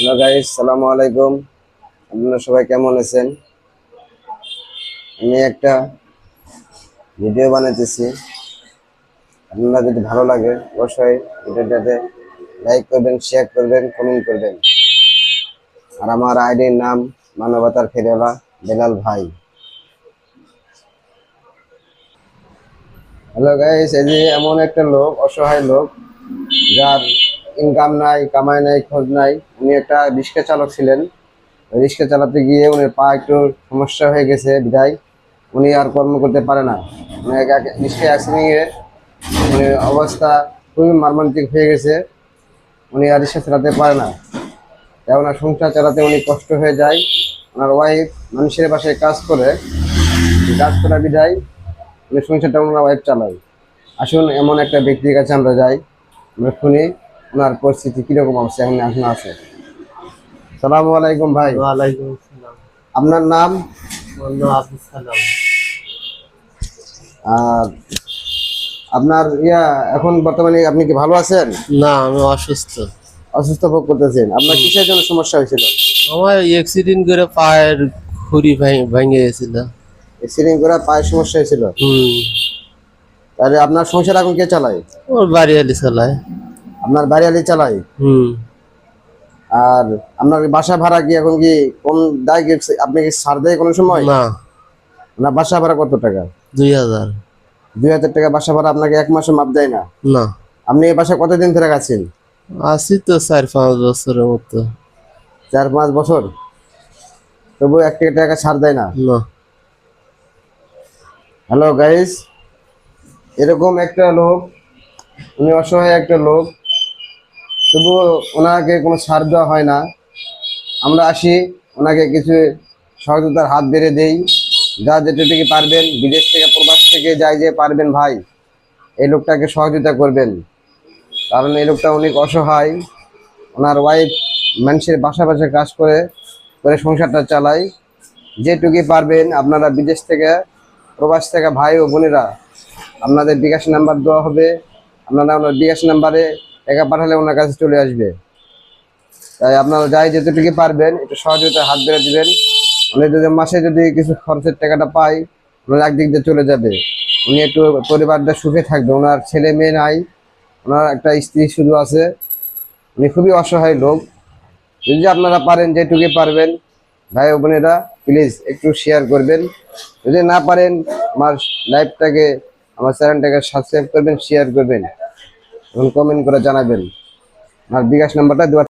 Hello guys, সালামু আলাইকুম। আপনারা সবাই কেমন আছেন? আমি একটা ভিডিও বানাইতেছি। আপনারা যদি ভালো লাগে অবশ্যই ভিডিওটাতে লাইক করবেন, শেয়ার করবেন, কমেন্ট করবেন। আর আমার আইডির নাম মানবতার ফেরিওয়ালা বেলাল ভাই। হ্যালো গাইস, এই যে এমন একটা লোক, অসহায় লোক, যার ইনকাম নাই, কামাই নাই, খোঁজ নাই। উনি একটা রিক্সা চালক ছিলেন। রিক্সা চালাতে গিয়ে উনি পা একটু সমস্যা হয়ে গেছে বিধায় উনি আর কর্ম করতে পারে না। উনি রিক্সা অ্যাক্সিডেন্টে উনি অবস্থা খুবই মর্মান্তিক হয়ে গেছে। উনি আর রিক্সা চালাতে পারে না। তাই ওনার সংসার চালাতে উনি কষ্ট হয়ে যায়। ওনার ওয়াইফ মানুষের বাসায় কাজ করে, কাজ করার বিধায় উনি সংসারটা ওনার ওয়াইফ চালায়। আসুন এমন একটা ব্যক্তির কাছে আমরা যাই, আমরা শুনি ওনার পরিস্থিতি কিরকম অবস্থা এখন আছে। সালামু আলাইকুম ভাই। ওয়ালাইকুম আসসালাম। আপনার নাম? বন্ধু আব্দুল সালাম। আর আপনার এখন বর্তমানে আপনি কি ভালো আছেন? না, আমি অসুস্থ। অসুস্থ ভোগ করতেছেন? আপনার কিসের জন্য সমস্যা হয়েছিল? আমার অ্যাক্সিডেন্ট করে পায়ের খুঁড়ি ভেঙে গেছিল। অ্যাক্সিডেন্ট করে পায়ের সমস্যা হয়েছিল? তাহলে আপনার সংসার এখন কে চালায়? ওর বাড়ি আলি চালায়। আপনার বাড়ি আলি চালায়? আর আপনার বাসা ভাড়া কি এখন কি কম দেয়? আপনি কি ছাড় দেয় কোনো সময়? না। আপনার বাসা ভাড়া কত টাকা? 2000। 2000 টাকা বাসা ভাড়া আপনাকে এক মাসে মাপ দেয় না? না, আপনি এই বাসায় কতদিন ধরে আছেন? আছি তো 4-5 বছরের মতো। 4-5 বছর? তবু 1 টাকা ছাড় দেয় না? না। হ্যালো গাইস, এরকম একটা লোক, উনি অসহায় একটা লোক, তবুও ওনাকে কোনো ছাড় দেওয়া হয় না। আমরা আসি, ওনাকে কিছু সহযোগিতার হাত বেড়ে দেই। যা যেটুকু পারবেন, বিদেশ থেকে প্রবাস থেকে যাই যে পারবেন ভাই, এই লোকটাকে সহযোগিতা করবেন। কারণ এই লোকটা অনেক অসহায়। ওনার ওয়াইফ মানুষের বাসা বাসায় কাজ করে করে সংসারটা চালায়। যেটুকু পারবেন আপনারা বিদেশ থেকে, প্রবাস থেকে ভাই ও বোনেরা, আপনাদের বিকাশ নাম্বার দেওয়া হবে। আপনারা ওনার বিকাশ নাম্বারে টাকা পাঠালে ওনার কাছে চলে আসবে। তাই আপনারা যাই যেটুকু পারবেন একটু সহযোগিতার হাত বেড়ে দিবেন। উনি যদি মাসে যদি কিছু খরচের টাকাটা পাই, ওনার একদিক দিয়ে চলে যাবে। উনি একটু পরিবারটা সুখে থাকবে। ওনার ছেলে মেয়ে নাই, ওনার একটা স্ত্রী শুধু আছে। উনি খুবই অসহায় লোক। যদি আপনারা পারেন, যেটুকু পারবেন ভাই ও বোনেরা, প্লিজ একটু শেয়ার করবেন। যদি না পারেন, আমার লাইভটাকে, আমার চ্যানেলটাকে সাবস্ক্রাইব করবেন, শেয়ার করবেন এবং কমেন্ট করে জানাবেন। আমার বিকাশ নাম্বারটা দেওয়া